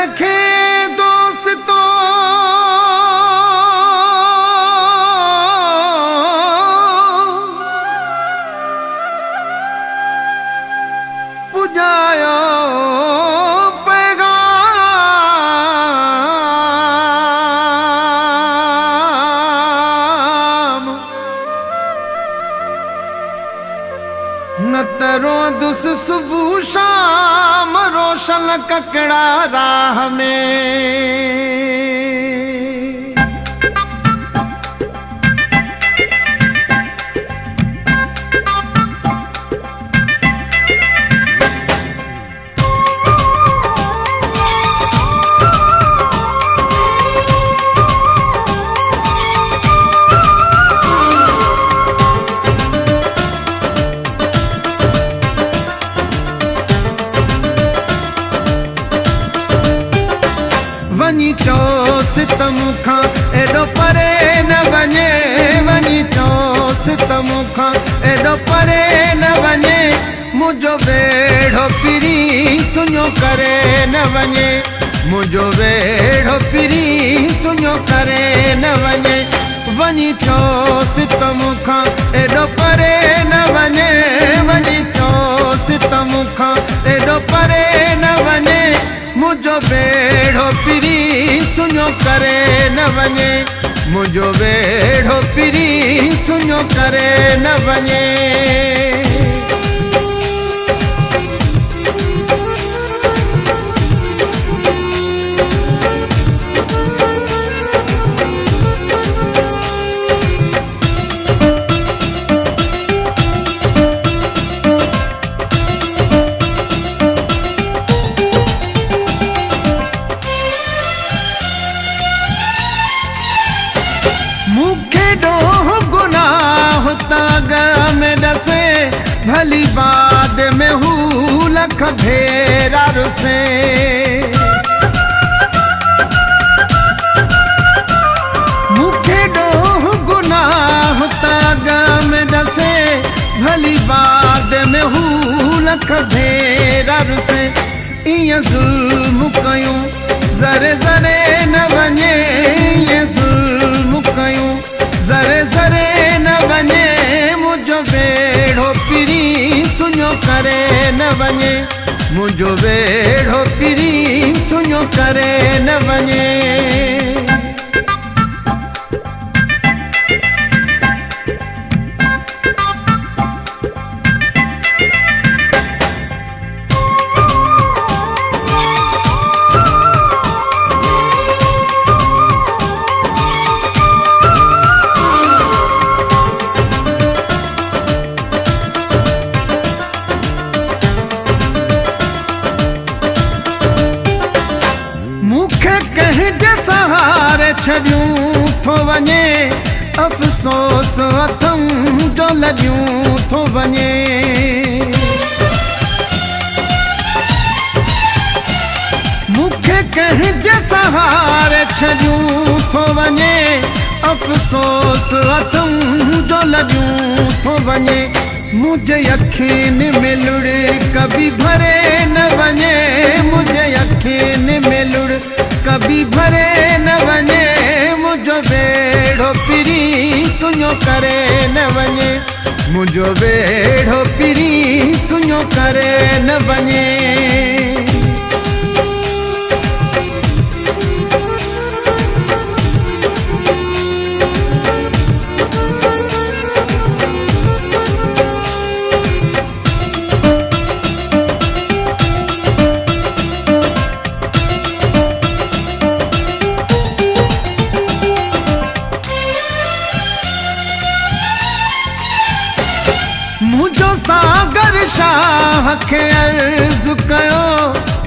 रखे दोस्तों पुजायो पैगाम न तरो दुस सुबह शाम रोशन ककड़ा राह में वनी चो सितम खां एडो परे न वञे वनी चो सितम खां एडो परे न वञे मुझो बेड़ो पिरी सुनो करे न वञे मुझो बेड़ो पिरी सुनो करे न वञे वनी चो सितम खां एडो परे न वञे वनी चो सितम खां एडो परे न वञे मुझो बेड़ो पिरी सुनो करे न वञे मुझो बेड़ो पिरी सुनो करे न वञे भली बाद में हूँ लख भेरा रुसे मुखे डोह गुनाह ताग में दसे भली बाद में हूँ लख भेरा रुसे इं जुल्म कयूं ज़रे ज़रे न वञे इं जुल्म कयूं ज़रे ज़रे न वञे मुझो बेड़ो पिरी सुनो करे न वञे मुझो बेड़ो पिरी सुनो करे न वञे छॾियूं थो वञे अफ़सोस अथम जो लॼियूं थो वञे मूंखे कंहिंजे सहारे छॾियूं थो वञे अफ़सोस अथम जो लॼियूं थो वञे मुझे अखियुनि में लुड़ कभी भरे न वञे मुझे अखियुनि में लुड़ कभी भरे न वञे मुझो बेड़ो पिरी सुनो करे न वञे मुझो बेड़ो पिरी सुनो करे न वञे मुझो सागर शाह खे अर्ज़ कयो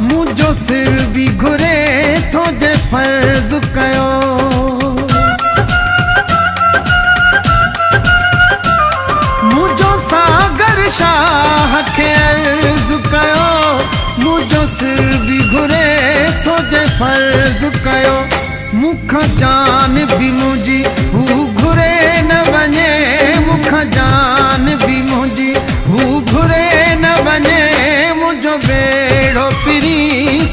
मुझो सिर भी घुरे थो जे फर्ज़ कयो मुझो सागर शाह खे अर्ज़ कयो मुझो सिर भी घुरे थो जे फर्ज़ कयो मुखां जान भी मुंहिंजी हू घुरे न वञे मुखां जान भी मुंहिंजी हू घुरे न वञे मुझो बेड़ो पिरी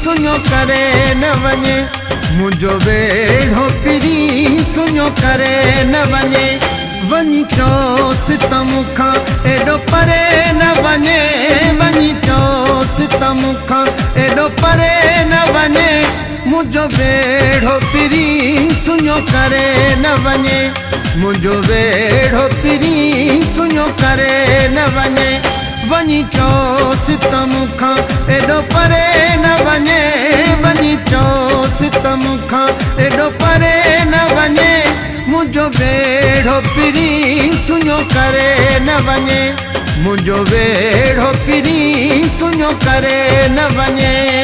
सुन सुञो करे न वञे मुंहिंजो बेड़ो किरी सुञो करे न वञे वञी चोसि त मूंखां एॾो परे न वञे वञी चोसि त मूंखां एॾो परे न वञे मुंहिंजो बेड़ो किरी सुञो करे न वञे मुंहिंजो बेड़ो किरी सुञो करे न वञे वञी चोसि त मूंखां एॾो परे न वञे वञी चोसि त मूंखां एॾो परे न वञे मुंहिंजो बेड़ो किरी सुञो करे न वञे मुंहिंजो बेड़ो किरी सुञो करे न वञे।